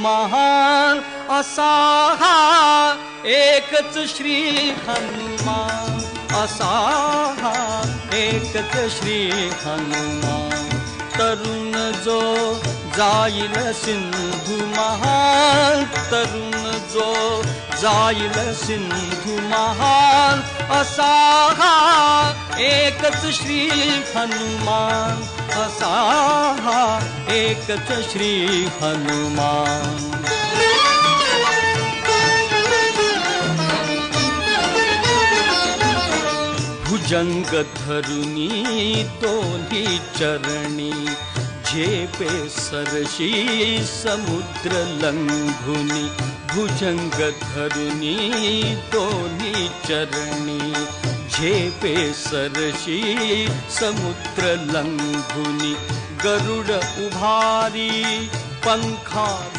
महान असा हा एकच श्री हनुमान, असा हा एकच श्री हनुमान. तरुण जो जाईल सिंधू महान, तरुण जो जाईल सिंधू महान, असा हा एकच श्री हनुमान, असा हा एकच श्री हनुमान. भुजंग धरुनी दोन्ही चरणी, झेपे सरशी समुद्र लंघुनी. भुजंग धरुनी दोन्ही चरणी, झेपे सरशी समुद्र लंघुनी. गरुड उभारी पंखा